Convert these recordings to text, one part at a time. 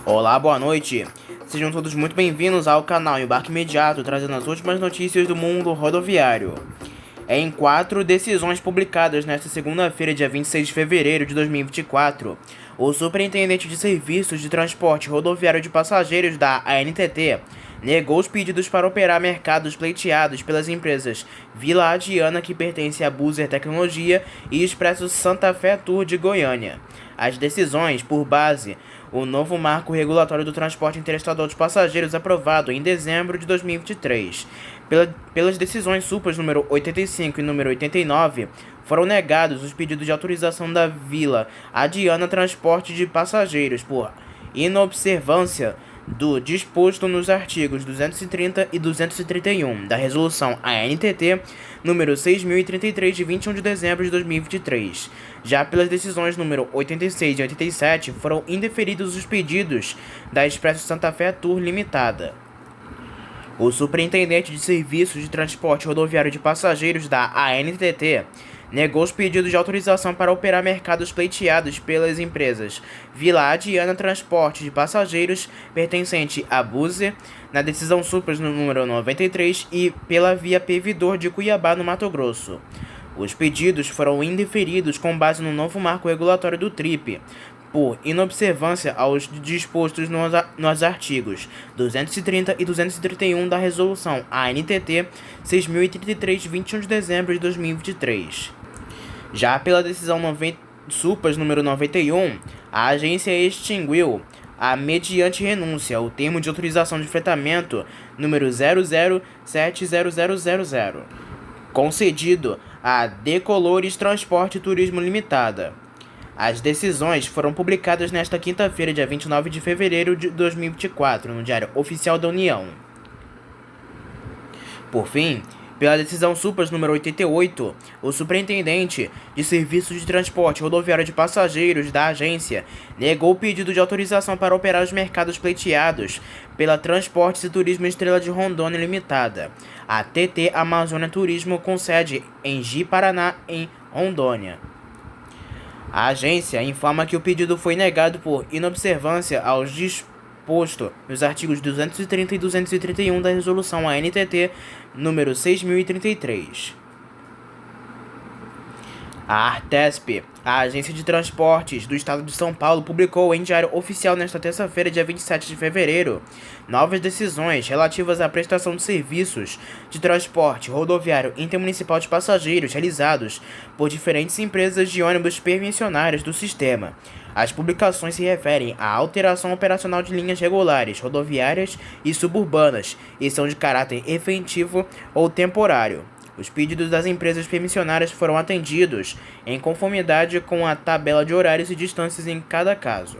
Olá, boa noite. Sejam todos muito bem-vindos ao canal Embarque Imediato, trazendo as últimas notícias do mundo rodoviário. Em 4 decisões publicadas nesta segunda-feira, dia 26 de fevereiro de 2024, o Superintendente de Serviços de Transporte Rodoviário de Passageiros da ANTT negou os pedidos para operar mercados pleiteados pelas empresas Vila Adiana, que pertence à Buser Tecnologia, e Expresso Santa Fé Tour de Goiânia. As decisões, por base, o novo marco regulatório do transporte interestadual de passageiros aprovado em dezembro de 2023. Pelas decisões SUPAS número 85 e número 89, foram negados os pedidos de autorização da Vila Adiana Transporte de Passageiros por inobservância do disposto nos artigos 230 e 231 da Resolução ANTT número 6033 de 21 de dezembro de 2023. Já pelas decisões número 86 e 87, foram indeferidos os pedidos da Expresso Santa Fé Tour Limitada. O Superintendente de Serviços de Transporte Rodoviário de Passageiros da ANTT negou os pedidos de autorização para operar mercados pleiteados pelas empresas Vila Adiana Transporte de Passageiros, pertencente à Buser, na decisão SUPAS número 93, e pela Via Pevidor de Cuiabá, no Mato Grosso. Os pedidos foram indeferidos com base no novo marco regulatório do TRIP, por inobservância aos dispostos nos artigos 230 e 231 da Resolução ANTT 6033 de 21 de dezembro de 2023. Já pela decisão SUPAS número 91, a agência extinguiu, mediante renúncia, o termo de autorização de fretamento número 0070000, concedido a Decolores Transporte e Turismo Limitada. As decisões foram publicadas nesta quinta-feira, dia 29 de fevereiro de 2024, no Diário Oficial da União. Por fim, pela decisão SUPAS número 88, o Superintendente de Serviços de Transporte Rodoviário de Passageiros da agência negou o pedido de autorização para operar os mercados pleiteados pela Transportes e Turismo Estrela de Rondônia Limitada, a TT Amazônia Turismo, com sede em Ji-Paraná, em Rondônia. A agência informa que o pedido foi negado por inobservância aos disposto nos artigos 230 e 231 da Resolução ANTT número 6033. A Artesp, a Agência de Transportes do Estado de São Paulo, publicou em Diário Oficial nesta terça-feira, dia 27 de fevereiro, novas decisões relativas à prestação de serviços de transporte rodoviário intermunicipal de passageiros realizados por diferentes empresas de ônibus permissionárias do sistema. As publicações se referem à alteração operacional de linhas regulares, rodoviárias e suburbanas e são de caráter efetivo ou temporário. Os pedidos das empresas permissionárias foram atendidos em conformidade com a tabela de horários e distâncias em cada caso.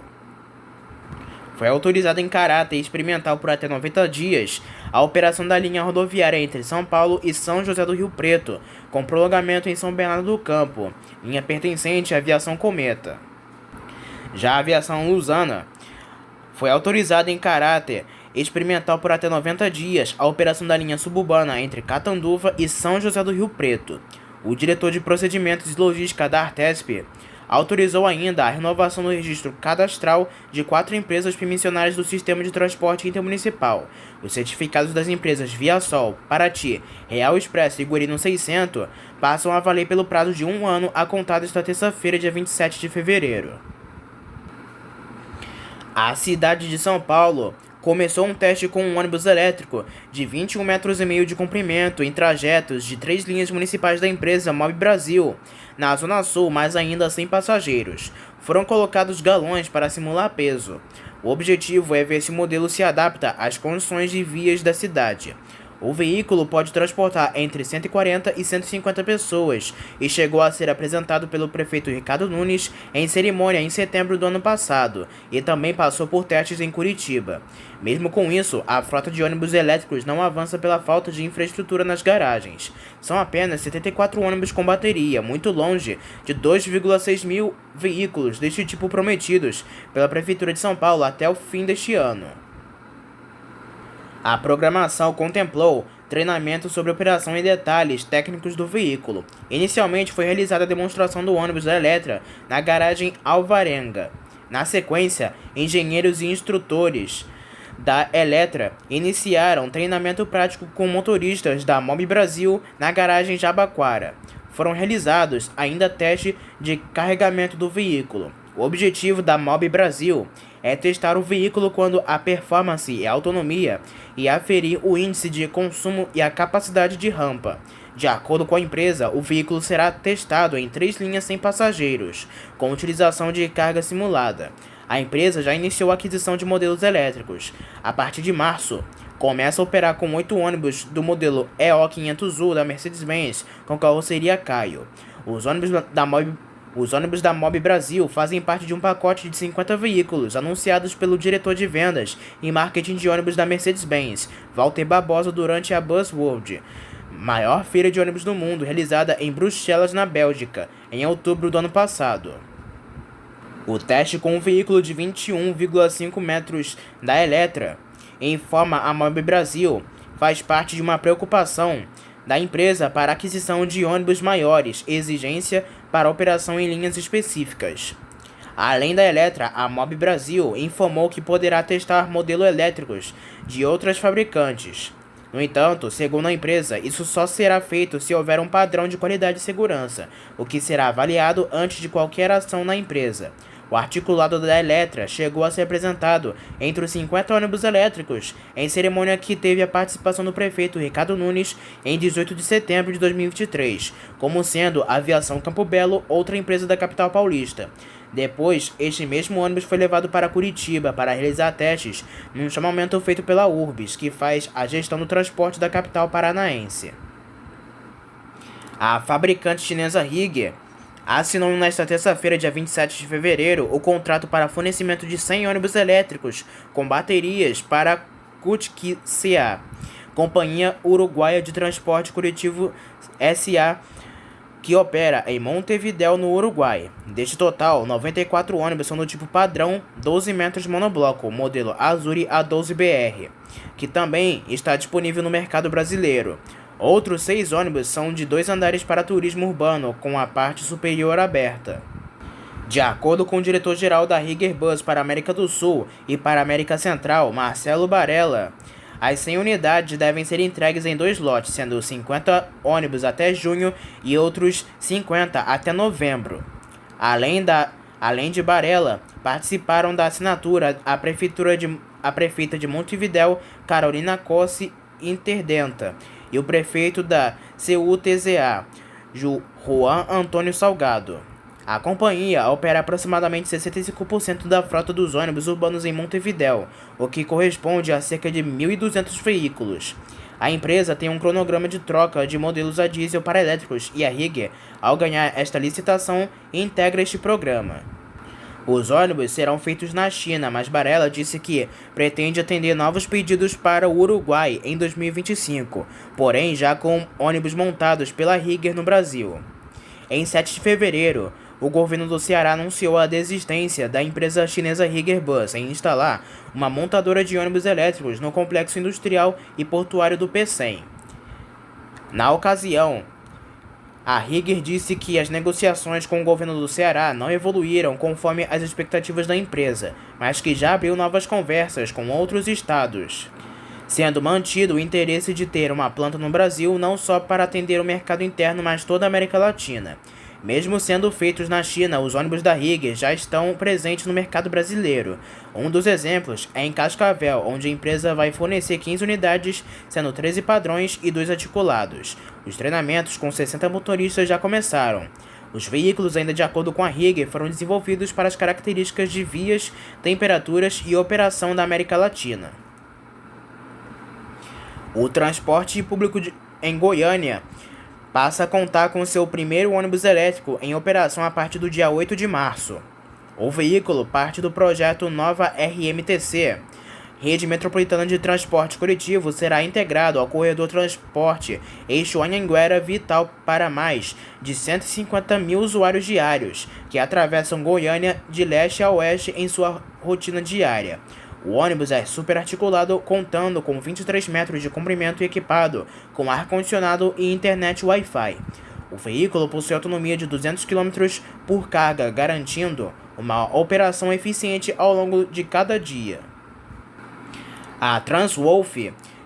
Foi autorizada em caráter experimental por até 90 dias a operação da linha rodoviária entre São Paulo e São José do Rio Preto, com prolongamento em São Bernardo do Campo, linha pertencente à Aviação Cometa. Já a Aviação Lusana foi autorizada em caráter experimental por até 90 dias a operação da linha suburbana entre Catanduva e São José do Rio Preto. O diretor de procedimentos e logística da Artesp autorizou ainda a renovação do registro cadastral de 4 empresas permissionárias do Sistema de Transporte Intermunicipal. Os certificados das empresas Viasol, Paraty, Real Expresso e Guarino 600 passam a valer pelo prazo de 1 ano a contar desta terça-feira, dia 27 de fevereiro. A cidade de São Paulo começou um teste com um ônibus elétrico de 21,5 metros de comprimento em trajetos de 3 linhas municipais da empresa Mob Brasil, na Zona Sul, mas ainda sem passageiros. Foram colocados galões para simular peso. O objetivo é ver se o modelo se adapta às condições de vias da cidade. O veículo pode transportar entre 140 e 150 pessoas e chegou a ser apresentado pelo prefeito Ricardo Nunes em cerimônia em setembro do ano passado e também passou por testes em Curitiba. Mesmo com isso, a frota de ônibus elétricos não avança pela falta de infraestrutura nas garagens. São apenas 74 ônibus com bateria, muito longe de 2,6 mil veículos deste tipo prometidos pela Prefeitura de São Paulo até o fim deste ano. A programação contemplou treinamento sobre operação e detalhes técnicos do veículo. Inicialmente foi realizada a demonstração do ônibus da Eletra na garagem Alvarenga. Na sequência, engenheiros e instrutores da Eletra iniciaram treinamento prático com motoristas da Mob Brasil na garagem Jabaquara. Foram realizados ainda testes de carregamento do veículo. O objetivo da Mob Brasil é testar o veículo quando a performance e a autonomia e aferir o índice de consumo e a capacidade de rampa. De acordo com a empresa, o veículo será testado em 3 linhas sem passageiros, com utilização de carga simulada. A empresa já iniciou a aquisição de modelos elétricos. A partir de março, começa a operar com 8 ônibus do modelo EO500U da Mercedes-Benz com carroceria Caio. Os ônibus da Mob Brasil fazem parte de um pacote de 50 veículos anunciados pelo diretor de vendas e marketing de ônibus da Mercedes-Benz, Walter Barbosa, durante a Buzzworld, maior feira de ônibus do mundo, realizada em Bruxelas, na Bélgica, em outubro do ano passado. O teste com um veículo de 21,5 metros da Eletra, informa a Mob Brasil, faz parte de uma preocupação da empresa para a aquisição de ônibus maiores, exigência para operação em linhas específicas. Além da Eletra, a Mob Brasil informou que poderá testar modelos elétricos de outras fabricantes. No entanto, segundo a empresa, isso só será feito se houver um padrão de qualidade e segurança, o que será avaliado antes de qualquer ação na empresa. O articulado da Eletra chegou a ser apresentado entre os 50 ônibus elétricos, em cerimônia que teve a participação do prefeito Ricardo Nunes em 18 de setembro de 2023, como sendo a Aviação Campo Belo, outra empresa da capital paulista. Depois, este mesmo ônibus foi levado para Curitiba para realizar testes num chamamento feito pela Urbis, que faz a gestão do transporte da capital paranaense. A fabricante chinesa Higger assinou nesta terça-feira, dia 27 de fevereiro, o contrato para fornecimento de 100 ônibus elétricos com baterias para a CUTC SA, Companhia Uruguaia de Transporte Coletivo SA, que opera em Montevidéu, no Uruguai. Deste total, 94 ônibus são do tipo padrão 12 metros monobloco, modelo Azuri A12BR, que também está disponível no mercado brasileiro. Outros 6 ônibus são de 2 andares para turismo urbano, com a parte superior aberta. De acordo com o diretor-geral da Higger Bus para a América do Sul e para a América Central, Marcelo Barella, as 100 unidades devem ser entregues em 2 lotes, sendo 50 ônibus até junho e outros 50 até novembro. Além de Barella, participaram da assinatura a prefeita de Montevidéu, Carolina Cossi Interdenta, e o prefeito da CUTZA, Juan Antônio Salgado. A companhia opera aproximadamente 65% da frota dos ônibus urbanos em Montevidéu, o que corresponde a cerca de 1.200 veículos. A empresa tem um cronograma de troca de modelos a diesel para elétricos e a Higger, ao ganhar esta licitação, integra este programa. Os ônibus serão feitos na China, mas Barella disse que pretende atender novos pedidos para o Uruguai em 2025, porém já com ônibus montados pela Higger no Brasil. Em 7 de fevereiro, o governo do Ceará anunciou a desistência da empresa chinesa Higger Bus em instalar uma montadora de ônibus elétricos no complexo industrial e portuário do Pecém. Na ocasião, a Higger disse que as negociações com o governo do Ceará não evoluíram conforme as expectativas da empresa, mas que já abriu novas conversas com outros estados, sendo mantido o interesse de ter uma planta no Brasil não só para atender o mercado interno, mas toda a América Latina. Mesmo sendo feitos na China, os ônibus da Higger já estão presentes no mercado brasileiro. Um dos exemplos é em Cascavel, onde a empresa vai fornecer 15 unidades, sendo 13 padrões e 2 articulados. Os treinamentos com 60 motoristas já começaram. Os veículos, ainda de acordo com a Higger, foram desenvolvidos para as características de vias, temperaturas e operação da América Latina. O transporte público em Goiânia passa a contar com seu primeiro ônibus elétrico em operação a partir do dia 8 de março. O veículo parte do projeto Nova RMTC, Rede Metropolitana de Transporte Coletivo, será integrado ao corredor transporte eixo Anhanguera Vital para mais de 150 mil usuários diários, que atravessam Goiânia de leste a oeste em sua rotina diária. O ônibus é superarticulado, contando com 23 metros de comprimento e equipado com ar-condicionado e internet Wi-Fi. O veículo possui autonomia de 200 km por carga, garantindo uma operação eficiente ao longo de cada dia. A Transwolf,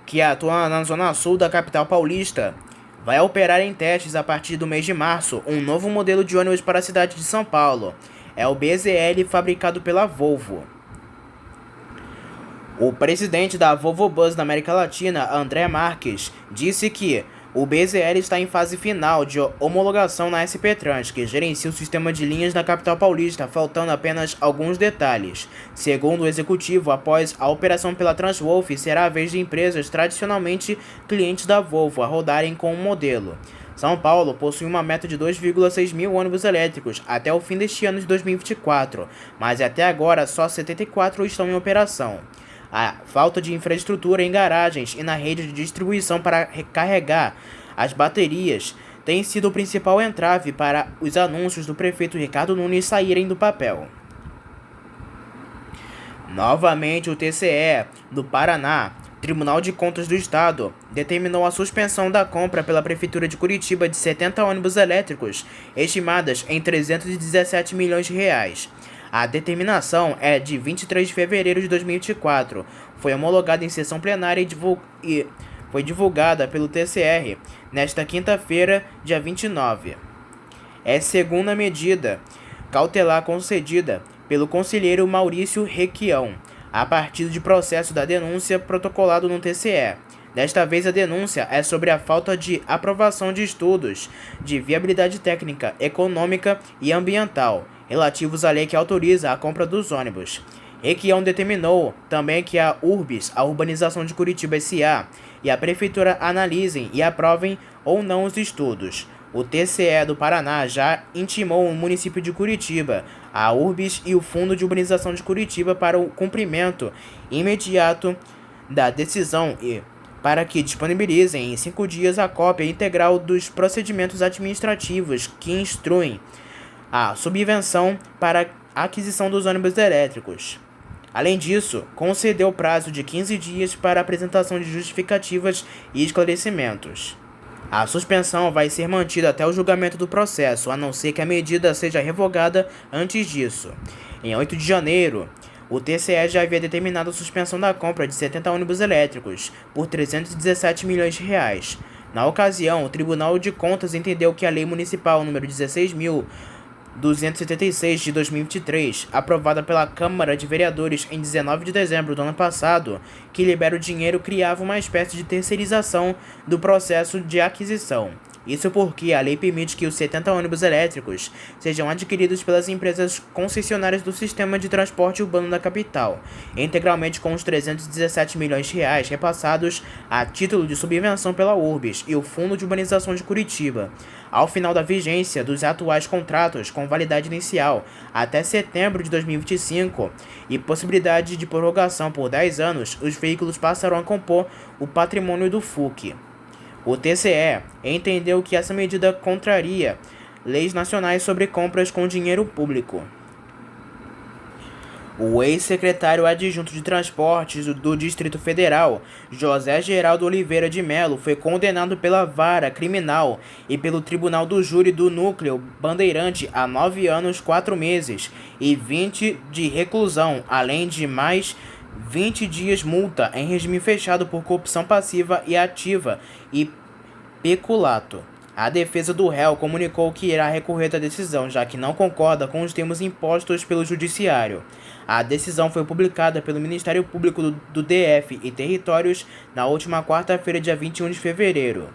que atua na zona sul da capital paulista, vai operar em testes a partir do mês de março um novo modelo de ônibus para a cidade de São Paulo. É o BZL fabricado pela Volvo. O presidente da Volvo Bus da América Latina, André Marques, disse que o BZL está em fase final de homologação na SP Trans, que gerencia o sistema de linhas na capital paulista, faltando apenas alguns detalhes. Segundo o executivo, após a operação pela Transwolf, será a vez de empresas tradicionalmente clientes da Volvo a rodarem com o modelo. São Paulo possui uma meta de 2,6 mil ônibus elétricos até o fim deste ano de 2024, mas até agora só 74 estão em operação. A falta de infraestrutura em garagens e na rede de distribuição para recarregar as baterias tem sido o principal entrave para os anúncios do prefeito Ricardo Nunes saírem do papel. Novamente, o TCE do Paraná, Tribunal de Contas do Estado, determinou a suspensão da compra pela Prefeitura de Curitiba de 70 ônibus elétricos, estimadas em 317 milhões de reais. A determinação é de 23 de fevereiro de 2024, foi homologada em sessão plenária e foi divulgada pelo TCR nesta quinta-feira, dia 29. É segunda medida cautelar concedida pelo conselheiro Maurício Requião, a partir de processo da denúncia protocolado no TCE. Desta vez a denúncia é sobre a falta de aprovação de estudos de viabilidade técnica, econômica e ambiental relativos à lei que autoriza a compra dos ônibus. Requião determinou também que a Urbis, a Urbanização de Curitiba S.A., e a Prefeitura analisem e aprovem ou não os estudos. O TCE do Paraná já intimou o município de Curitiba, a Urbis e o Fundo de Urbanização de Curitiba para o cumprimento imediato da decisão e para que disponibilizem em 5 dias a cópia integral dos procedimentos administrativos que instruem a subvenção para a aquisição dos ônibus elétricos. Além disso, concedeu prazo de 15 dias para apresentação de justificativas e esclarecimentos. A suspensão vai ser mantida até o julgamento do processo, a não ser que a medida seja revogada antes disso. Em 8 de janeiro, o TCE já havia determinado a suspensão da compra de 70 ônibus elétricos por 317 milhões de reais. Na ocasião, o Tribunal de Contas entendeu que a Lei Municipal número 16.276 de 2023, aprovada pela Câmara de Vereadores em 19 de dezembro do ano passado, que libera o dinheiro, criava uma espécie de terceirização do processo de aquisição. Isso porque a lei permite que os 70 ônibus elétricos sejam adquiridos pelas empresas concessionárias do sistema de transporte urbano da capital, integralmente com os 317 milhões de reais repassados a título de subvenção pela Urbis e o Fundo de Urbanização de Curitiba. Ao final da vigência dos atuais contratos com validade inicial até setembro de 2025 e possibilidade de prorrogação por 10 anos, os veículos passarão a compor o patrimônio do FUC. O TCE entendeu que essa medida contraria leis nacionais sobre compras com dinheiro público. O ex-secretário adjunto de Transportes do Distrito Federal, José Geraldo Oliveira de Mello, foi condenado pela Vara Criminal e pelo Tribunal do Júri do Núcleo Bandeirante a 9 anos, 4 meses e 20 de reclusão, além de mais 20 dias multa em regime fechado por corrupção passiva e ativa e peculato. A defesa do réu comunicou que irá recorrer da decisão, já que não concorda com os termos impostos pelo Judiciário. A decisão foi publicada pelo Ministério Público do DF e Territórios na última quarta-feira, dia 21 de fevereiro.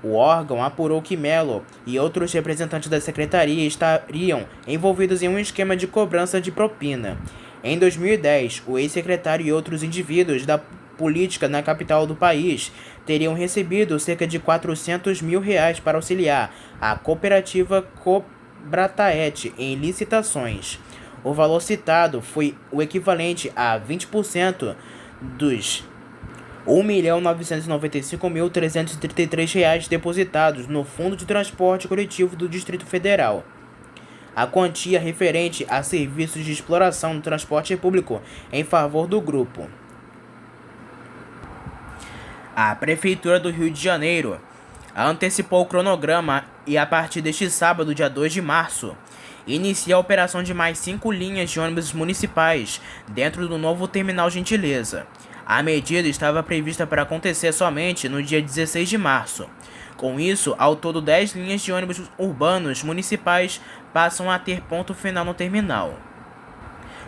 O órgão apurou que Mello e outros representantes da secretaria estariam envolvidos em um esquema de cobrança de propina. Em 2010, o ex-secretário e outros indivíduos da política na capital do país teriam recebido cerca de 400 mil reais para auxiliar a cooperativa Cobrataet em licitações. O valor citado foi o equivalente a 20% dos R$ 1.995.333 depositados no Fundo de Transporte Coletivo do Distrito Federal. A quantia referente a serviços de exploração do transporte público em favor do grupo. A Prefeitura do Rio de Janeiro antecipou o cronograma e, a partir deste sábado, dia 2 de março, inicia a operação de mais 5 linhas de ônibus municipais dentro do novo terminal Gentileza. A medida estava prevista para acontecer somente no dia 16 de março. Com isso, ao todo 10 linhas de ônibus urbanos municipais passam a ter ponto final no terminal.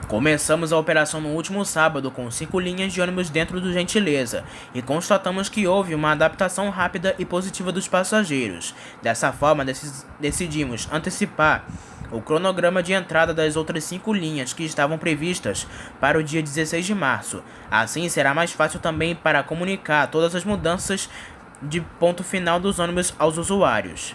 Começamos a operação no último sábado com 5 linhas de ônibus dentro do Gentileza e constatamos que houve uma adaptação rápida e positiva dos passageiros. Dessa forma, decidimos antecipar o cronograma de entrada das outras 5 linhas que estavam previstas para o dia 16 de março. Assim, será mais fácil também para comunicar todas as mudanças de ponto final dos ônibus aos usuários.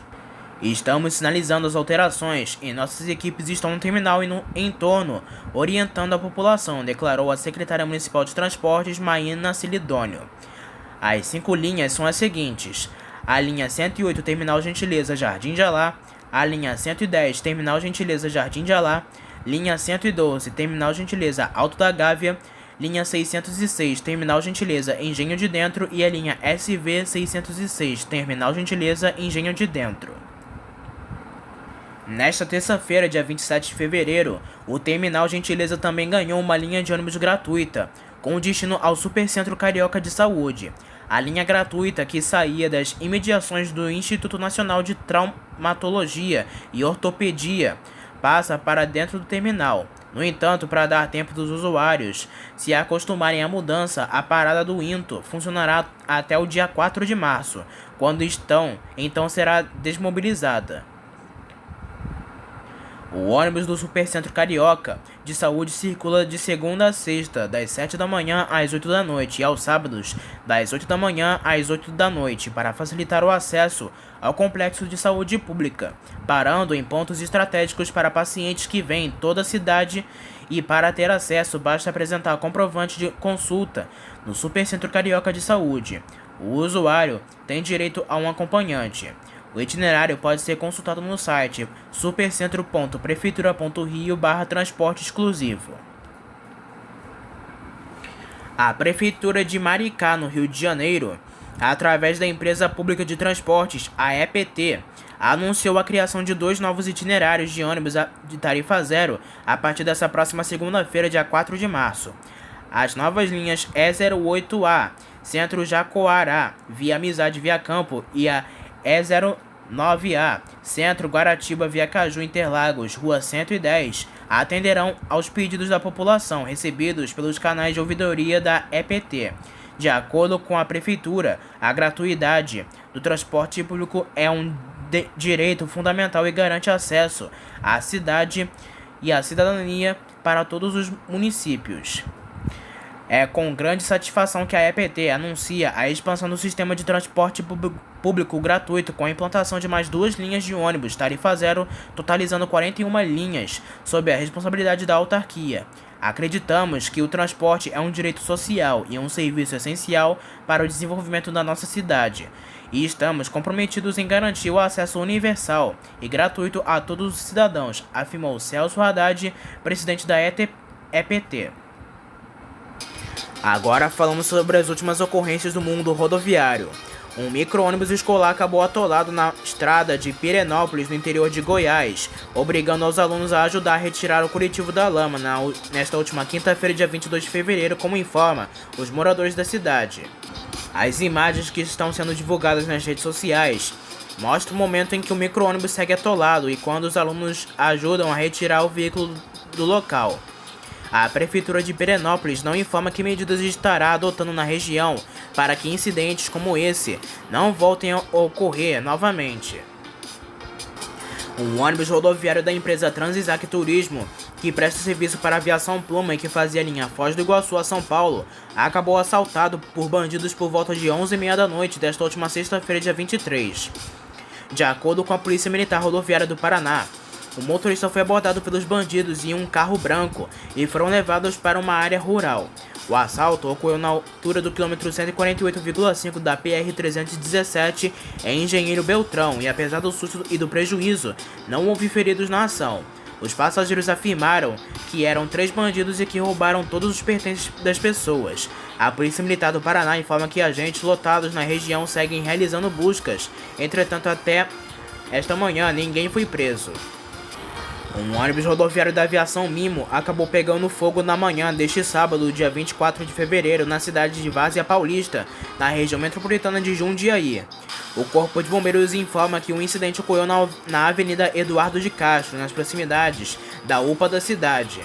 Estamos sinalizando as alterações e nossas equipes estão no terminal e no entorno, orientando a população, declarou a secretária municipal de transportes, Maína Silidônio. As 5 linhas são as seguintes: a linha 108, Terminal Gentileza, Jardim de Alá; a linha 110, Terminal Gentileza, Jardim de Alá; linha 112, Terminal Gentileza, Alto da Gávea; linha 606, Terminal Gentileza, Engenho de Dentro; e a linha SV 606, Terminal Gentileza, Engenho de Dentro. Nesta terça-feira, dia 27 de fevereiro, o Terminal Gentileza também ganhou uma linha de ônibus gratuita, com destino ao Supercentro Carioca de Saúde. A linha gratuita, que saía das imediações do Instituto Nacional de Traumatologia e Ortopedia, passa para dentro do terminal. No entanto, para dar tempo dos usuários se acostumarem à mudança, a parada do INTO funcionará até o dia 4 de março, quando então será desmobilizada. O ônibus do Supercentro Carioca de Saúde circula de segunda a sexta, das 7 da manhã às 8 da noite, e aos sábados, das 8 da manhã às 8 da noite, para facilitar o acesso ao complexo de saúde pública, parando em pontos estratégicos para pacientes que vêm toda a cidade, e para ter acesso basta apresentar comprovante de consulta no Supercentro Carioca de Saúde. O usuário tem direito a um acompanhante. O itinerário pode ser consultado no site supercentro.prefeitura.rio/transporte exclusivo. A Prefeitura de Maricá, no Rio de Janeiro, através da empresa pública de transportes, a EPT, anunciou a criação de 2 novos itinerários de ônibus de tarifa zero a partir dessa próxima segunda-feira, dia 4 de março. As novas linhas E08A, Centro Jacoará, via Amizade via Campo, e a E09A, Centro Guaratiba via Caju Interlagos, Rua 110, atenderão aos pedidos da população recebidos pelos canais de ouvidoria da EPT. De acordo com a Prefeitura, a gratuidade do transporte público é um direito fundamental e garante acesso à cidade e à cidadania para todos os municípios. É com grande satisfação que a EPT anuncia a expansão do sistema de transporte público gratuito com a implantação de mais 2 linhas de ônibus tarifa zero, totalizando 41 linhas, sob a responsabilidade da autarquia. Acreditamos que o transporte é um direito social e um serviço essencial para o desenvolvimento da nossa cidade, e estamos comprometidos em garantir o acesso universal e gratuito a todos os cidadãos, afirmou Celso Haddad, presidente da EPT. Agora falamos sobre as últimas ocorrências do mundo rodoviário. Um micro-ônibus escolar acabou atolado na estrada de Pirenópolis, no interior de Goiás, obrigando os alunos a ajudar a retirar o coletivo da lama nesta última quinta-feira, dia 22 de fevereiro, como informa os moradores da cidade. As imagens que estão sendo divulgadas nas redes sociais mostram o momento em que o micro-ônibus segue atolado e quando os alunos ajudam a retirar o veículo do local. A Prefeitura de Pirenópolis não informa que medidas estará adotando na região para que incidentes como esse não voltem a ocorrer novamente. Um ônibus rodoviário da empresa Transissac Turismo, que presta serviço para a aviação Pluma e que fazia a linha Foz do Iguaçu a São Paulo, acabou assaltado por bandidos por volta de 11h30 da noite desta última sexta-feira, dia 23. De acordo com a Polícia Militar Rodoviária do Paraná, o motorista foi abordado pelos bandidos em um carro branco e foram levados para uma área rural. O assalto ocorreu na altura do quilômetro 148,5 da PR-317 em Engenheiro Beltrão e, apesar do susto e do prejuízo, não houve feridos na ação. Os passageiros afirmaram que eram 3 bandidos e que roubaram todos os pertences das pessoas. A Polícia Militar do Paraná informa que agentes lotados na região seguem realizando buscas. Entretanto, até esta manhã, ninguém foi preso. Um ônibus rodoviário da aviação Mimo acabou pegando fogo na manhã deste sábado, dia 24 de fevereiro, na cidade de Várzea Paulista, na região metropolitana de Jundiaí. O Corpo de Bombeiros informa que o incidente ocorreu na Avenida Eduardo de Castro, nas proximidades da UPA da cidade.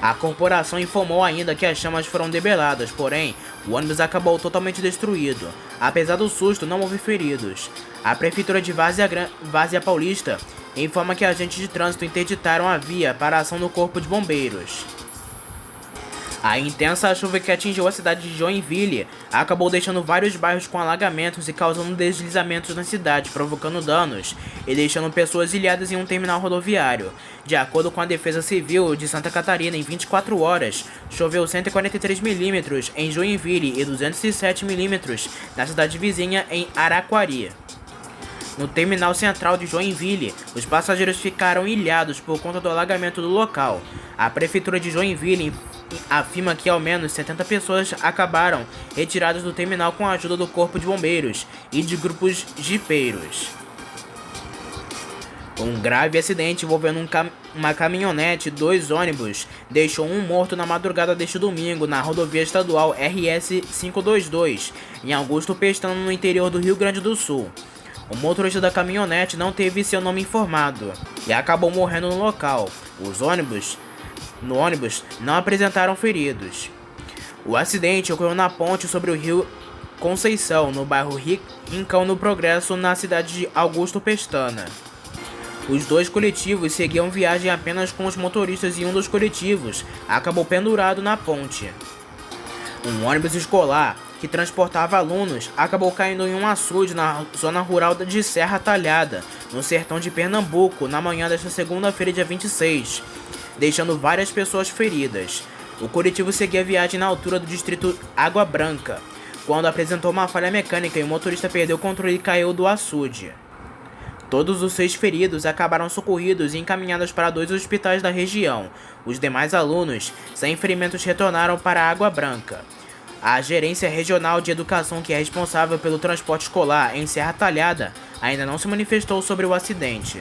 A corporação informou ainda que as chamas foram debeladas, porém, o ônibus acabou totalmente destruído. Apesar do susto, não houve feridos. A Prefeitura de Várzea Paulista informa que agentes de trânsito interditaram a via para a ação do Corpo de Bombeiros. A intensa chuva que atingiu a cidade de Joinville acabou deixando vários bairros com alagamentos e causando deslizamentos na cidade, provocando danos e deixando pessoas ilhadas em um terminal rodoviário. De acordo com a Defesa Civil de Santa Catarina, em 24 horas, choveu 143 milímetros em Joinville e 207 milímetros na cidade vizinha em Araquari. No terminal central de Joinville, os passageiros ficaram ilhados por conta do alagamento do local. A Prefeitura de Joinville afirma que ao menos 70 pessoas acabaram retiradas do terminal com a ajuda do Corpo de Bombeiros e de grupos jipeiros. Um grave acidente envolvendo uma caminhonete e 2 ônibus deixou um morto na madrugada deste domingo na rodovia estadual RS 522, em Augusto Pestana, no interior do Rio Grande do Sul. O motorista da caminhonete não teve seu nome informado e acabou morrendo no local. No ônibus não apresentaram feridos. O acidente ocorreu na ponte sobre o rio Conceição, no bairro Rincão do Progresso, na cidade de Augusto Pestana. Os 2 coletivos seguiam viagem apenas com os motoristas e um dos coletivos acabou pendurado na ponte. Um ônibus escolar que transportava alunos acabou caindo em um açude na zona rural de Serra Talhada, no sertão de Pernambuco, na manhã desta segunda-feira, dia 26, deixando várias pessoas feridas. O coletivo seguia a viagem na altura do distrito Água Branca, quando apresentou uma falha mecânica e o motorista perdeu o controle e caiu do açude. Todos os 6 feridos acabaram socorridos e encaminhados para 2 hospitais da região. Os demais alunos, sem ferimentos, retornaram para a Água Branca. A Gerência Regional de Educação, que é responsável pelo transporte escolar em Serra Talhada, ainda não se manifestou sobre o acidente.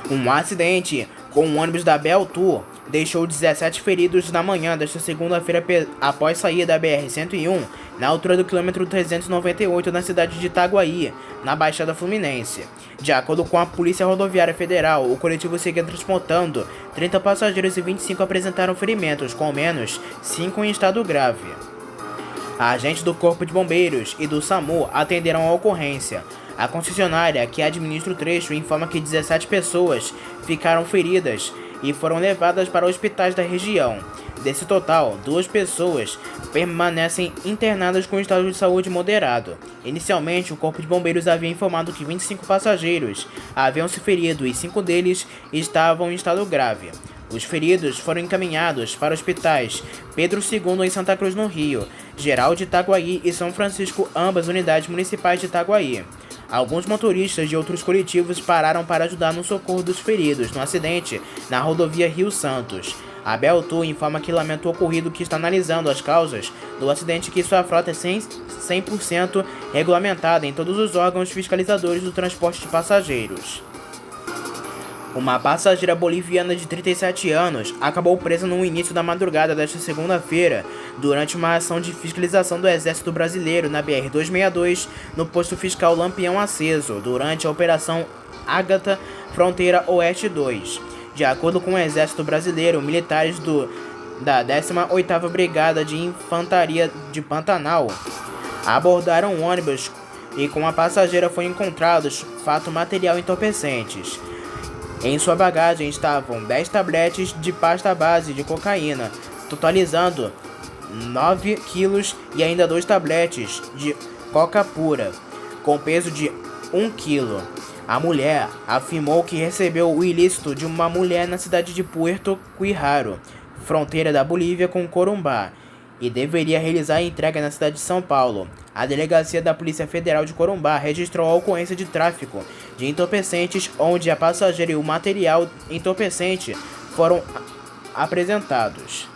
Um acidente com um ônibus da Beltur deixou 17 feridos na manhã desta segunda-feira após sair da BR-101, na altura do quilômetro 398, na cidade de Itaguaí, na Baixada Fluminense. De acordo com a Polícia Rodoviária Federal, o coletivo seguia transportando 30 passageiros e 25 apresentaram ferimentos, com ao menos 5 em estado grave. Agentes do Corpo de Bombeiros e do SAMU atenderam a ocorrência. A concessionária, que administra o trecho, informa que 17 pessoas ficaram feridas e foram levadas para hospitais da região. Desse total, 2 pessoas permanecem internadas com estado de saúde moderado. Inicialmente, o Corpo de Bombeiros havia informado que 25 passageiros haviam se ferido e 5 deles estavam em estado grave. Os feridos foram encaminhados para hospitais Pedro II em Santa Cruz, no Rio, Geral de Itaguaí e São Francisco, ambas unidades municipais de Itaguaí. Alguns motoristas de outros coletivos pararam para ajudar no socorro dos feridos no acidente na rodovia Rio Santos. A Beltur informa que lamenta o ocorrido, que está analisando as causas do acidente, que sua frota é 100% regulamentada em todos os órgãos fiscalizadores do transporte de passageiros. Uma passageira boliviana de 37 anos acabou presa no início da madrugada desta segunda-feira durante uma ação de fiscalização do Exército Brasileiro na BR-262 no posto fiscal Lampião Aceso, durante a Operação Ágata Fronteira Oeste 2. De acordo com o Exército Brasileiro, militares da 18ª Brigada de Infantaria de Pantanal abordaram um ônibus e com a passageira foi encontrados fato material entorpecentes. Em sua bagagem estavam 10 tabletes de pasta base de cocaína, totalizando 9 quilos, e ainda 2 tabletes de coca pura, com peso de 1 quilo. A mulher afirmou que recebeu o ilícito de uma mulher na cidade de Puerto Quijaro, fronteira da Bolívia com Corumbá, e deveria realizar a entrega na cidade de São Paulo. A delegacia da Polícia Federal de Corumbá registrou a ocorrência de tráfico de entorpecentes, onde a passageira e o material entorpecente foram apresentados.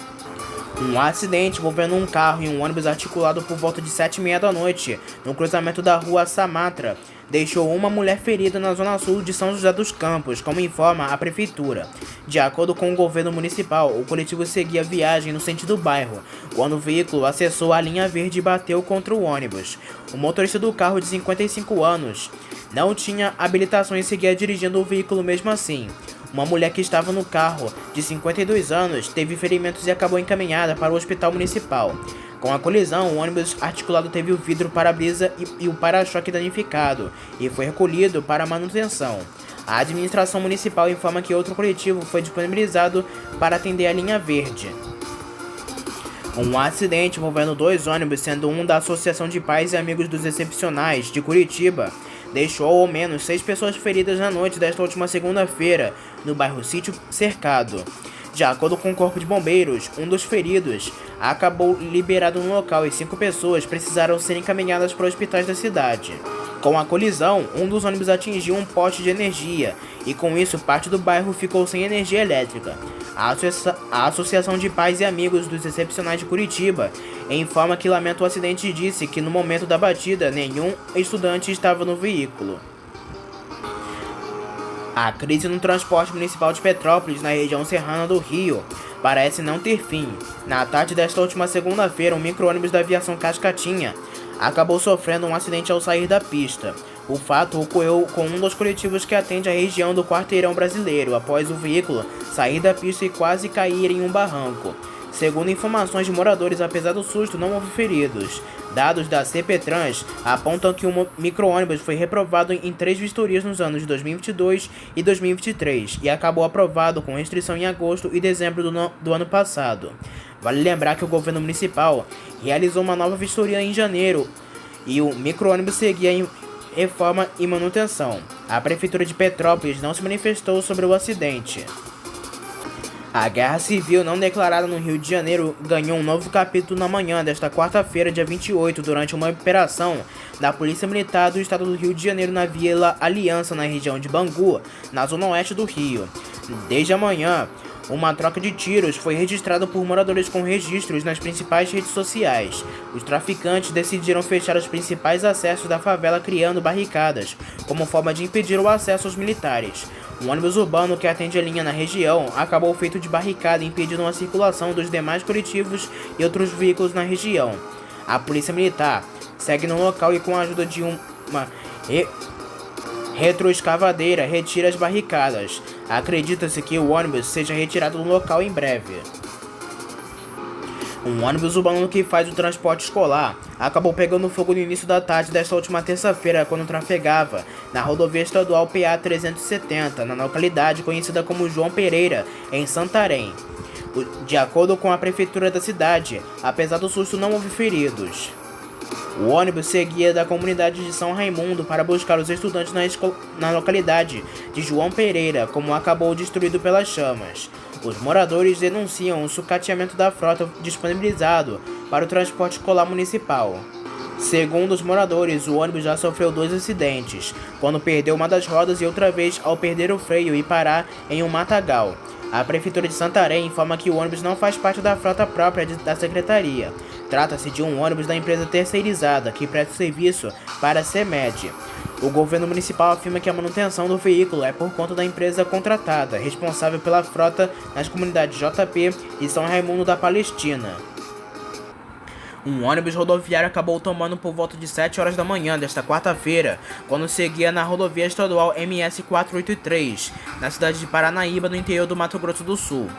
Um acidente envolvendo um carro e um ônibus articulado por volta de 7h30 da noite, no cruzamento da rua Samatra, deixou uma mulher ferida na zona sul de São José dos Campos, como informa a prefeitura. De acordo com o governo municipal, o coletivo seguia viagem no sentido bairro, quando o veículo acessou a linha verde e bateu contra o ônibus. O motorista do carro, de 55 anos, não tinha habilitação e seguia dirigindo o veículo mesmo assim. Uma mulher que estava no carro, de 52 anos, teve ferimentos e acabou encaminhada para o hospital municipal. Com a colisão, o ônibus articulado teve o vidro para-brisa e o para-choque danificado e foi recolhido para manutenção. A administração municipal informa que outro coletivo foi disponibilizado para atender a linha verde. Um acidente envolvendo 2 ônibus, sendo um da Associação de Pais e Amigos dos Excepcionais de Curitiba, deixou ao menos 6 pessoas feridas na noite desta última segunda-feira, no bairro Sítio Cercado. De acordo com o Corpo de Bombeiros, um dos feridos acabou liberado no local e 5 pessoas precisaram ser encaminhadas para hospitais da cidade. Com a colisão, um dos ônibus atingiu um poste de energia e com isso parte do bairro ficou sem energia elétrica. A Associação de Pais e Amigos dos Excepcionais de Curitiba informa que lamenta o acidente e disse que no momento da batida nenhum estudante estava no veículo. A crise no transporte municipal de Petrópolis, na região serrana do Rio, parece não ter fim. Na tarde desta última segunda-feira, um micro-ônibus da aviação Cascatinha acabou sofrendo um acidente ao sair da pista. O fato ocorreu com um dos coletivos que atende a região do Quarteirão Brasileiro, após o veículo sair da pista e quase cair em um barranco. Segundo informações de moradores, apesar do susto, não houve feridos. Dados da CPTrans apontam que o micro-ônibus foi reprovado em 3 vistorias nos anos de 2022 e 2023 e acabou aprovado com restrição em agosto e dezembro do ano passado. Vale lembrar que o governo municipal realizou uma nova vistoria em janeiro e o micro-ônibus seguia em reforma e manutenção. A Prefeitura de Petrópolis não se manifestou sobre o acidente. A guerra civil não declarada no Rio de Janeiro ganhou um novo capítulo na manhã desta quarta-feira, dia 28, durante uma operação da Polícia Militar do Estado do Rio de Janeiro na Vila Aliança, na região de Bangu, na zona oeste do Rio. Desde amanhã, uma troca de tiros foi registrada por moradores com registros nas principais redes sociais. Os traficantes decidiram fechar os principais acessos da favela criando barricadas, como forma de impedir o acesso aos militares. Um ônibus urbano que atende a linha na região acabou feito de barricada, impedindo a circulação dos demais coletivos e outros veículos na região. A Polícia Militar segue no local e, com a ajuda de uma retroescavadeira, retira as barricadas. Acredita-se que o ônibus seja retirado do local em breve. Um ônibus urbano que faz o transporte escolar acabou pegando fogo no início da tarde desta última terça-feira, quando trafegava na rodovia estadual PA 370, na localidade conhecida como João Pereira, em Santarém. De acordo com a prefeitura da cidade, apesar do susto, não houve feridos. O ônibus seguia da comunidade de São Raimundo para buscar os estudantes na localidade de João Pereira, como acabou destruído pelas chamas. Os moradores denunciam o sucateamento da frota disponibilizado para o transporte escolar municipal. Segundo os moradores, o ônibus já sofreu 2 acidentes, quando perdeu uma das rodas e outra vez ao perder o freio e parar em um matagal. A Prefeitura de Santarém informa que o ônibus não faz parte da frota própria da Secretaria. Trata-se de um ônibus da empresa terceirizada que presta serviço para a CEMED. O governo municipal afirma que a manutenção do veículo é por conta da empresa contratada, responsável pela frota nas comunidades JP e São Raimundo da Palestina. Um ônibus rodoviário acabou tomando por volta de 7 horas da manhã desta quarta-feira, quando seguia na rodovia estadual MS 483, na cidade de Paranaíba, no interior do Mato Grosso do Sul.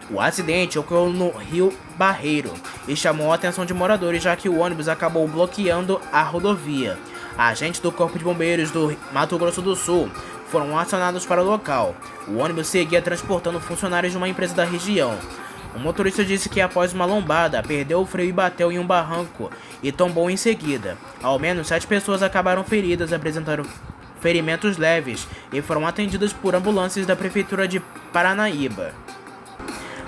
O acidente ocorreu no Rio Barreiro e chamou a atenção de moradores, já que o ônibus acabou bloqueando a rodovia. Agentes do Corpo de Bombeiros do Mato Grosso do Sul foram acionados para o local. O ônibus seguia transportando funcionários de uma empresa da região. O motorista disse que após uma lombada, perdeu o freio e bateu em um barranco e tombou em seguida. Ao menos 7 pessoas acabaram feridas, apresentaram ferimentos leves e foram atendidas por ambulâncias da Prefeitura de Paranaíba.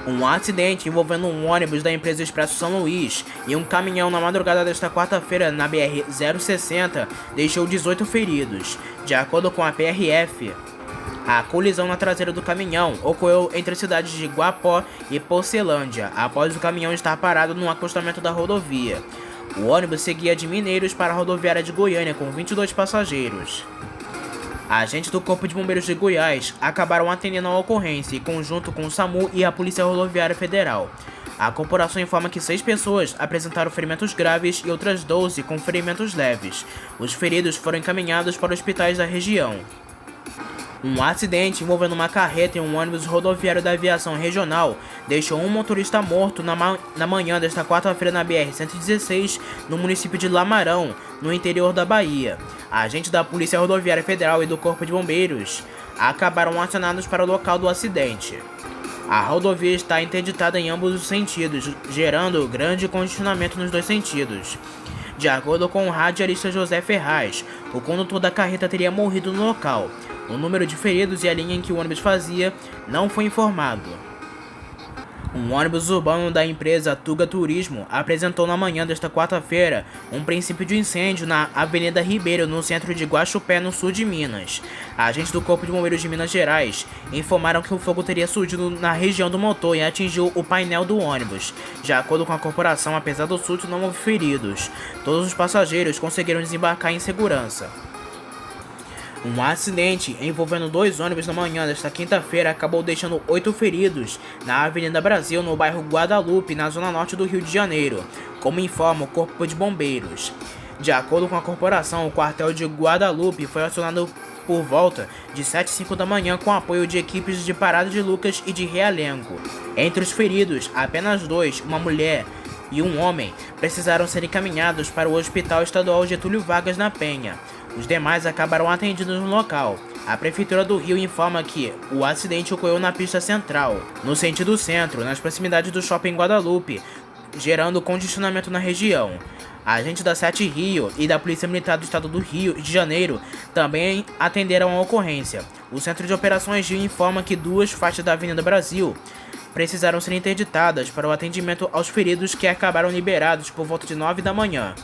Um acidente envolvendo um ônibus da empresa Expresso São Luís e um caminhão na madrugada desta quarta-feira na BR-060 deixou 18 feridos. De acordo com a PRF, A colisão na traseira do caminhão ocorreu entre as cidades de Guapó e Porcelândia, após o caminhão estar parado no acostamento da rodovia. O ônibus seguia de Mineiros para a rodoviária de Goiânia com 22 passageiros. Agentes do Corpo de Bombeiros de Goiás acabaram atendendo a ocorrência em conjunto com o SAMU e a Polícia Rodoviária Federal. A corporação informa que 6 pessoas apresentaram ferimentos graves e outras 12 com ferimentos leves. Os feridos foram encaminhados para hospitais da região. Um acidente envolvendo uma carreta e um ônibus rodoviário da aviação regional deixou um motorista morto na manhã desta quarta-feira na BR-116, no município de Lamarão, no interior da Bahia. Agentes da Polícia Rodoviária Federal e do Corpo de Bombeiros acabaram acionados para o local do acidente. A rodovia está interditada em ambos os sentidos, gerando grande congestionamento nos dois sentidos. De acordo com o radialista José Ferraz, o condutor da carreta teria morrido no local. O número de feridos e a linha em que o ônibus fazia não foi informado. Um ônibus urbano da empresa Tuga Turismo apresentou na manhã desta quarta-feira um princípio de incêndio na Avenida Ribeiro, no centro de Guaxupé, no sul de Minas. Agentes do Corpo de Bombeiros de Minas Gerais informaram que o fogo teria surgido na região do motor e atingiu o painel do ônibus. De acordo com a corporação, apesar do surto, não houve feridos. Todos os passageiros conseguiram desembarcar em segurança. Um acidente envolvendo 2 ônibus na manhã desta quinta-feira acabou deixando 8 feridos na Avenida Brasil, no bairro Guadalupe, na zona norte do Rio de Janeiro, como informa o Corpo de Bombeiros. De acordo com a corporação, o quartel de Guadalupe foi acionado por volta de 7h05 da manhã com apoio de equipes de Parada de Lucas e de Realengo. Entre os feridos, apenas 2, uma mulher e um homem, precisaram ser encaminhados para o Hospital Estadual Getúlio Vargas na Penha. Os demais acabaram atendidos no local. A Prefeitura do Rio informa que o acidente ocorreu na pista central, no sentido centro, nas proximidades do Shopping Guadalupe, gerando congestionamento na região. Agentes da 7 Rio e da Polícia Militar do Estado do Rio de Janeiro também atenderam a ocorrência. O Centro de Operações Rio informa que 2 faixas da Avenida Brasil precisaram ser interditadas para o atendimento aos feridos, que acabaram liberados por volta de 9 da manhã.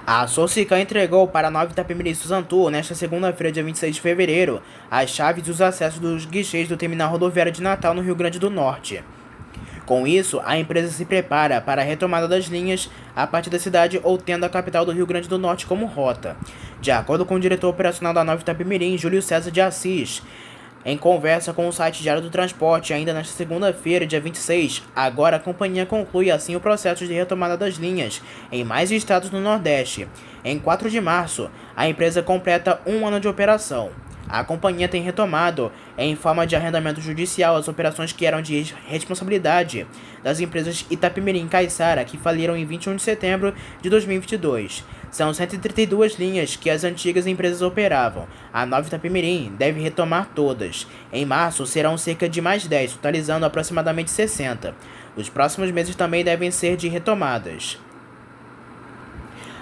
A Socicam entregou para a Nova Itapemirim Suzantu, nesta segunda-feira, dia 26 de fevereiro, as chaves dos acessos dos guichês do terminal rodoviário de Natal, no Rio Grande do Norte. Com isso, a empresa se prepara para a retomada das linhas a partir da cidade ou tendo a capital do Rio Grande do Norte como rota. De acordo com o diretor operacional da Nova Itapemirim, Júlio César de Assis, em conversa com o site Diário do Transporte, ainda nesta segunda-feira, dia 26, agora a companhia conclui assim o processo de retomada das linhas em mais estados do Nordeste. Em 4 de março, a empresa completa 1 ano de operação. A companhia tem retomado, em forma de arrendamento judicial, as operações que eram de responsabilidade das empresas Itapemirim e Caiçara, que faliram em 21 de setembro de 2022. São 132 linhas que as antigas empresas operavam. A Nova Itapemirim deve retomar todas. Em março, serão cerca de mais 10, totalizando aproximadamente 60. Os próximos meses também devem ser de retomadas.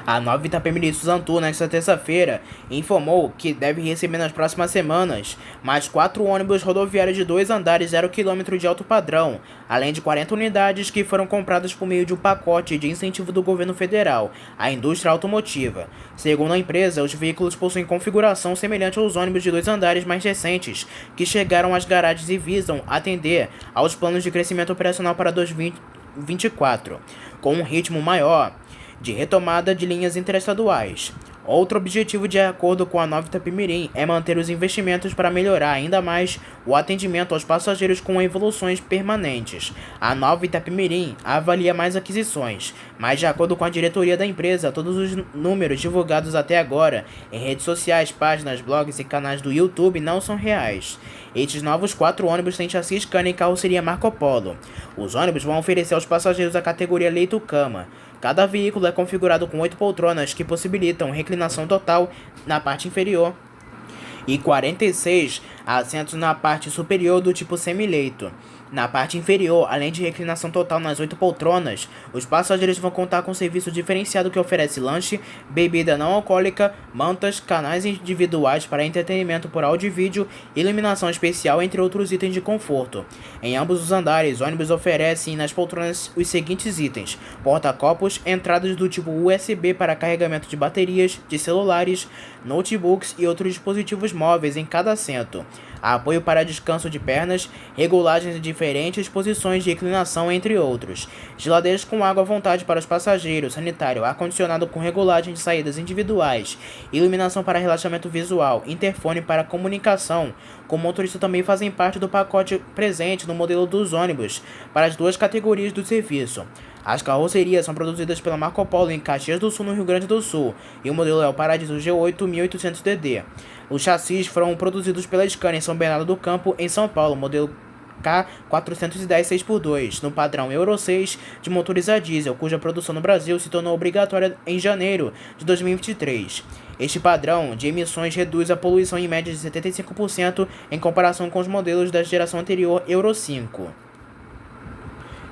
A Nova Itapemirim Suzantu, nesta terça-feira, informou que deve receber nas próximas semanas mais 4 ônibus rodoviários de 2 andares 0 km de alto padrão, além de 40 unidades que foram compradas por meio de um pacote de incentivo do governo federal à indústria automotiva. Segundo a empresa, os veículos possuem configuração semelhante aos ônibus de 2 andares mais recentes que chegaram às garagens e visam atender aos planos de crescimento operacional para 2024, com um ritmo maior de retomada de linhas interestaduais. Outro objetivo, de acordo com a Nova Itapemirim, é manter os investimentos para melhorar ainda mais o atendimento aos passageiros com evoluções permanentes. A Nova Itapemirim avalia mais aquisições, mas de acordo com a diretoria da empresa, todos os números divulgados até agora em redes sociais, páginas, blogs e canais do YouTube não são reais. Estes novos 4 ônibus têm chassi Scania e carroceria Marco Polo. Os ônibus vão oferecer aos passageiros a categoria leito-cama. Cada veículo é configurado com 8 poltronas que possibilitam reclinação total na parte inferior e 46 assentos na parte superior do tipo semileito. Na parte inferior, além de reclinação total nas 8 poltronas, os passageiros vão contar com serviço diferenciado que oferece lanche, bebida não alcoólica, mantas, canais individuais para entretenimento por áudio e vídeo, iluminação especial, entre outros itens de conforto. Em ambos os andares, o ônibus oferece nas poltronas os seguintes itens: porta-copos, entradas do tipo USB para carregamento de baterias, de celulares, notebooks e outros dispositivos móveis em cada assento, apoio para descanso de pernas, regulagens de diferentes posições de inclinação, entre outros, geladeiras com água à vontade para os passageiros, sanitário, ar-condicionado com regulagem de saídas individuais, iluminação para relaxamento visual, interfone para comunicação com motorista também fazem parte do pacote presente no modelo dos ônibus para as duas categorias do serviço. As carrocerias são produzidas pela Marco Polo em Caxias do Sul, no Rio Grande do Sul, e o modelo é o Paradiso G8 1800DD. Os chassis foram produzidos pela Scania em São Bernardo do Campo, em São Paulo, modelo K410 6x2, no padrão Euro 6 de motores a diesel, cuja produção no Brasil se tornou obrigatória em janeiro de 2023. Este padrão de emissões reduz a poluição em média de 75% em comparação com os modelos da geração anterior Euro 5.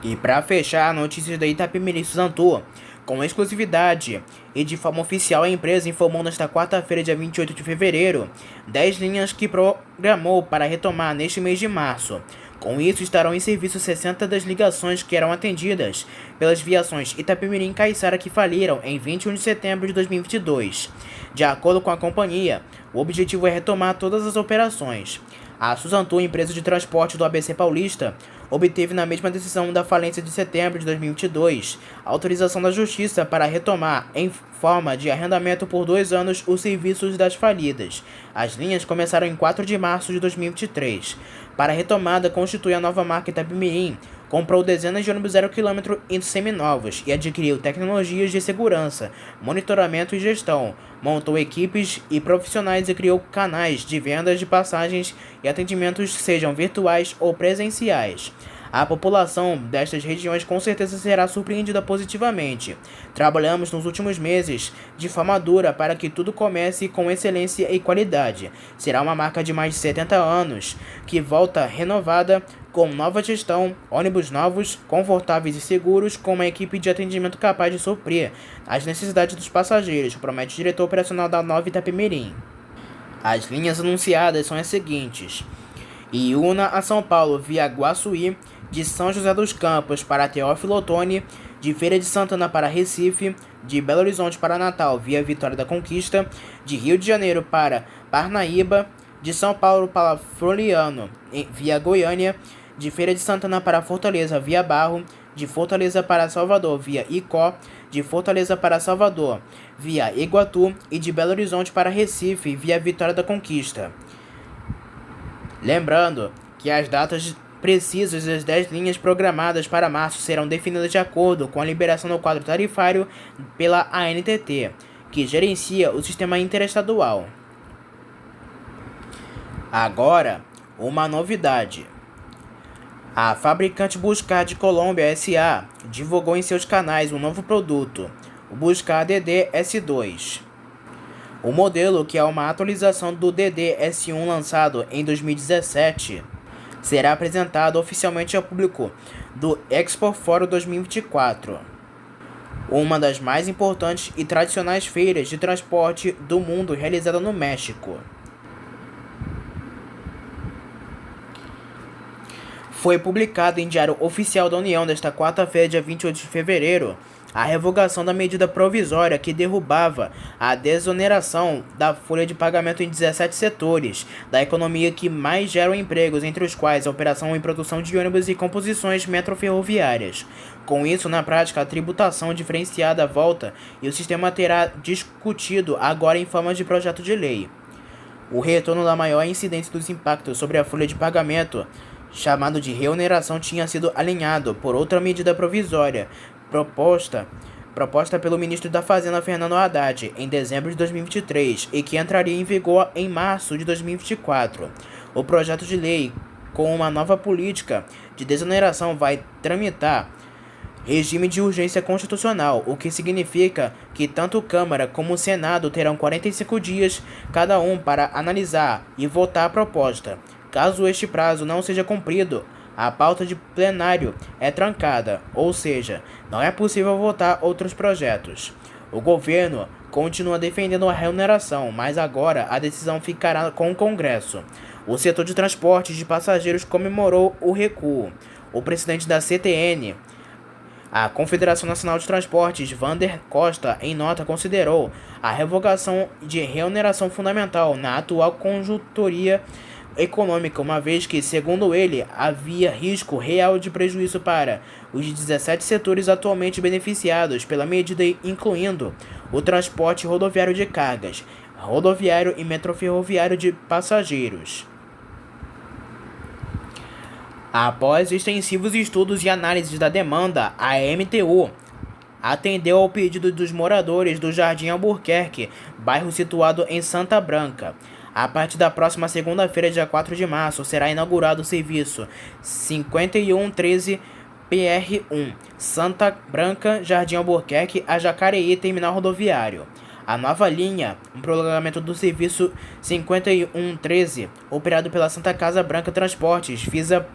E para fechar, notícias da Itapemirim Suzantu. Com exclusividade e de forma oficial, a empresa informou nesta quarta-feira, dia 28 de fevereiro, 10 linhas que programou para retomar neste mês de março. Com isso, estarão em serviço 60 das ligações que eram atendidas pelas viações Itapemirim e Caiçara que faliram em 21 de setembro de 2022. De acordo com a companhia, o objetivo é retomar todas as operações. A Suzantu, empresa de transporte do ABC Paulista, obteve na mesma decisão da falência de setembro de 2022 a autorização da Justiça para retomar, em forma de arrendamento por 2 anos, os serviços das falidas. As linhas começaram em 4 de março de 2023. Para a retomada, constitui a nova marca Itapemirim, comprou dezenas de ônibus 0 km e seminovos e adquiriu tecnologias de segurança, monitoramento e gestão, montou equipes e profissionais e criou canais de vendas de passagens e atendimentos, sejam virtuais ou presenciais. A população destas regiões com certeza será surpreendida positivamente. Trabalhamos nos últimos meses de forma dura para que tudo comece com excelência e qualidade. Será uma marca de mais de 70 anos, que volta renovada, com nova gestão, ônibus novos, confortáveis e seguros, com uma equipe de atendimento capaz de suprir as necessidades dos passageiros, promete o diretor operacional da Nova Itapemirim. As linhas anunciadas são as seguintes: Iuna a São Paulo via Guaçuí, de São José dos Campos para Teófilo Otoni, de Feira de Santana para Recife, de Belo Horizonte para Natal via Vitória da Conquista, de Rio de Janeiro para Parnaíba, de São Paulo para Floriano via Goiânia, de Feira de Santana para Fortaleza via Barro, de Fortaleza para Salvador via Icó, de Fortaleza para Salvador via Iguatu e de Belo Horizonte para Recife via Vitória da Conquista. Lembrando que as datas precisas das 10 linhas programadas para março serão definidas de acordo com a liberação do quadro tarifário pela ANTT, que gerencia o sistema interestadual. Agora, uma novidade. A fabricante Buscar de Colômbia S.A. divulgou em seus canais um novo produto, o Buscar DD S2. O modelo, que é uma atualização do DD S1 lançado em 2017, será apresentado oficialmente ao público do Expo Fórum 2024, uma das mais importantes e tradicionais feiras de transporte do mundo realizada no México. Foi publicado em Diário Oficial da União desta quarta-feira, dia 28 de fevereiro, a revogação da medida provisória que derrubava a desoneração da folha de pagamento em 17 setores da economia que mais geram empregos, entre os quais a operação e produção de ônibus e composições metroferroviárias. Com isso, na prática, a tributação diferenciada volta e o sistema terá discutido agora em forma de projeto de lei. O retorno da maior incidência dos impactos sobre a folha de pagamento, chamado de reoneração, tinha sido alinhado por outra medida provisória proposta pelo ministro da Fazenda Fernando Haddad em dezembro de 2023 e que entraria em vigor em março de 2024. O projeto de lei, com uma nova política de desoneração, vai tramitar regime de urgência constitucional, o que significa que tanto Câmara como o Senado terão 45 dias cada um para analisar e votar a proposta. Caso este prazo não seja cumprido, a pauta de plenário é trancada, ou seja, não é possível votar outros projetos. O governo continua defendendo a remuneração, mas agora a decisão ficará com o Congresso. O setor de transportes de passageiros comemorou o recuo. O presidente da CTN, a Confederação Nacional de Transportes, Vander Costa, em nota, considerou a revogação de remuneração fundamental na atual conjuntura econômica, uma vez que, segundo ele, havia risco real de prejuízo para os 17 setores atualmente beneficiados pela medida, incluindo o transporte rodoviário de cargas, rodoviário e metroferroviário de passageiros. Após extensivos estudos e análises da demanda, a MTU atendeu ao pedido dos moradores do Jardim Albuquerque, bairro situado em Santa Branca. A partir da próxima segunda-feira, dia 4 de março, será inaugurado o serviço 5113 PR1, Santa Branca, Jardim Albuquerque, a Jacareí, terminal rodoviário. A nova linha, um prolongamento do serviço 5113, operado pela Santa Casa Branca Transportes, visa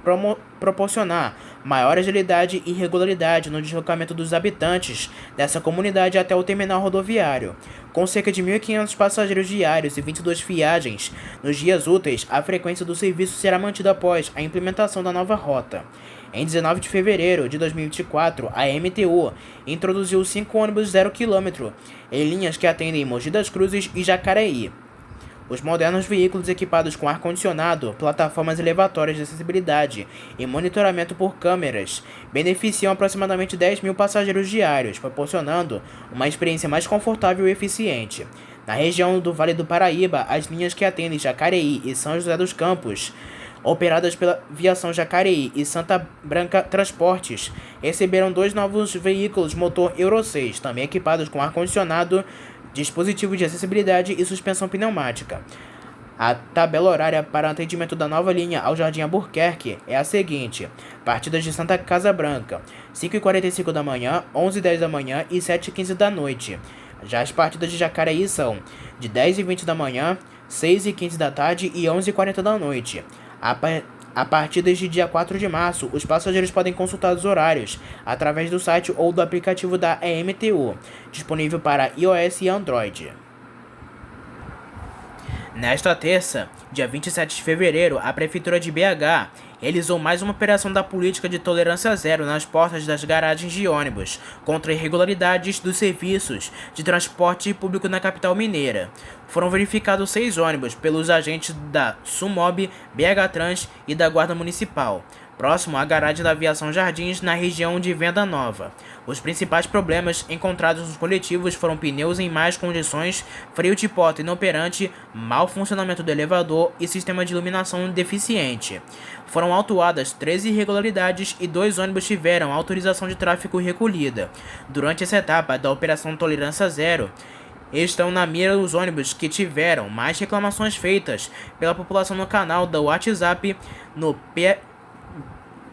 proporcionar maior agilidade e regularidade no deslocamento dos habitantes dessa comunidade até o terminal rodoviário. Com cerca de 1.500 passageiros diários e 22 viagens nos dias úteis, a frequência do serviço será mantida após a implementação da nova rota. Em 19 de fevereiro de 2024, a MTU introduziu 5 ônibus 0 km em linhas que atendem Mogi das Cruzes e Jacareí. Os modernos veículos equipados com ar-condicionado, plataformas elevatórias de acessibilidade e monitoramento por câmeras beneficiam aproximadamente 10.000 passageiros diários, proporcionando uma experiência mais confortável e eficiente. Na região do Vale do Paraíba, as linhas que atendem Jacareí e São José dos Campos, operadas pela Viação Jacareí e Santa Branca Transportes, receberam 2 novos veículos motor Euro 6, também equipados com ar-condicionado, dispositivo de acessibilidade e suspensão pneumática. A tabela horária para atendimento da nova linha ao Jardim Albuquerque é a seguinte: partidas de Santa Casa Branca, 5h45 da manhã, 11h10 da manhã e 7h15 da noite. Já as partidas de Jacareí são de 10h20 da manhã, 6h15 da tarde e 11h40 da noite. A partir deste dia 4 de março, os passageiros podem consultar os horários através do site ou do aplicativo da EMTU, disponível para iOS e Android. Nesta terça, dia 27 de fevereiro, a Prefeitura de BH realizou mais uma operação da política de tolerância zero nas portas das garagens de ônibus contra irregularidades dos serviços de transporte público na capital mineira. Foram verificados 6 ônibus pelos agentes da SUMOB, BH Trans e da Guarda Municipal, próximo à garagem da Aviação Jardins, na região de Venda Nova. Os principais problemas encontrados nos coletivos foram pneus em más condições, freio de porta inoperante, mau funcionamento do elevador e sistema de iluminação deficiente. Foram autuadas 13 irregularidades e 2 ônibus tiveram autorização de tráfego recolhida. Durante essa etapa da Operação Tolerância Zero, estão na mira os ônibus que tiveram mais reclamações feitas pela população no canal do WhatsApp, no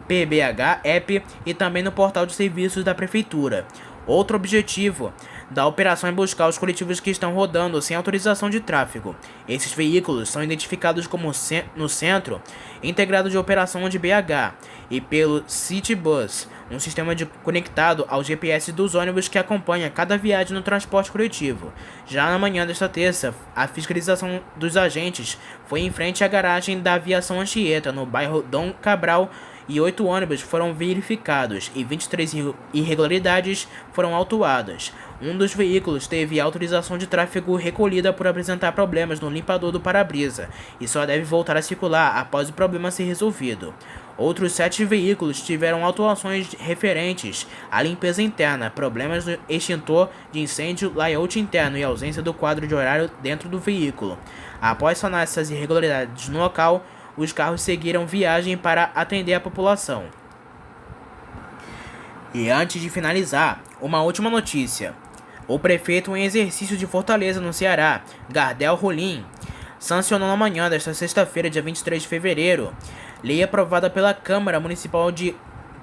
PBH App e também no portal de serviços da Prefeitura. Outro objetivo da operação é buscar os coletivos que estão rodando sem autorização de tráfego. Esses veículos são identificados como no Centro Integrado de Operação de BH e pelo Citybus, um sistema conectado ao GPS dos ônibus que acompanha cada viagem no transporte coletivo. Já na manhã desta terça, a fiscalização dos agentes foi em frente à garagem da Aviação Anchieta, no bairro Dom Cabral, e 8 ônibus foram verificados e 23 irregularidades foram autuadas. Um dos veículos teve autorização de tráfego recolhida por apresentar problemas no limpador do para-brisa e só deve voltar a circular após o problema ser resolvido. Outros 7 veículos tiveram autuações referentes à limpeza interna, problemas no extintor de incêndio, layout interno e ausência do quadro de horário dentro do veículo. Após sanar essas irregularidades no local, os carros seguiram viagem para atender a população. E antes de finalizar, uma última notícia. O prefeito em exercício de Fortaleza, no Ceará, Gardel Rolim, sancionou na manhã desta sexta-feira, dia 23 de fevereiro, lei aprovada pela Câmara Municipal de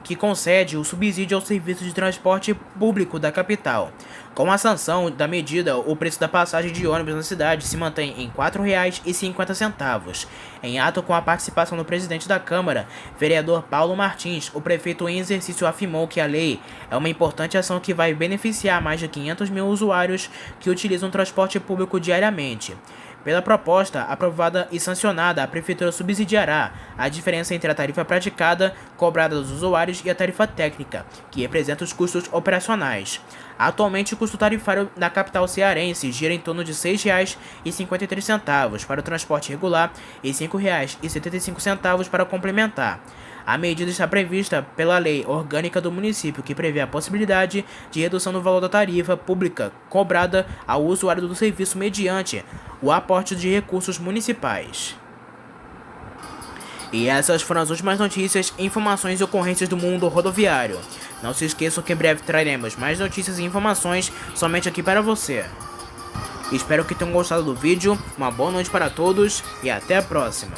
que concede o subsídio ao serviço de transporte público da capital. Com a sanção da medida, o preço da passagem de ônibus na cidade se mantém em R$ 4,50. Em ato com a participação do presidente da Câmara, vereador Paulo Martins, o prefeito em exercício afirmou que a lei é uma importante ação que vai beneficiar mais de 500 mil usuários que utilizam o transporte público diariamente. Pela proposta aprovada e sancionada, a Prefeitura subsidiará a diferença entre a tarifa praticada, cobrada dos usuários, e a tarifa técnica, que representa os custos operacionais. Atualmente, o custo tarifário na capital cearense gira em torno de R$ 6,53 para o transporte regular e R$ 5,75 para o complementar. A medida está prevista pela Lei Orgânica do município, que prevê a possibilidade de redução do valor da tarifa pública cobrada ao usuário do serviço mediante o aporte de recursos municipais. E essas foram as últimas notícias, informações e ocorrências do mundo rodoviário. Não se esqueçam que em breve traremos mais notícias e informações somente aqui para você. Espero que tenham gostado do vídeo, uma boa noite para todos e até a próxima.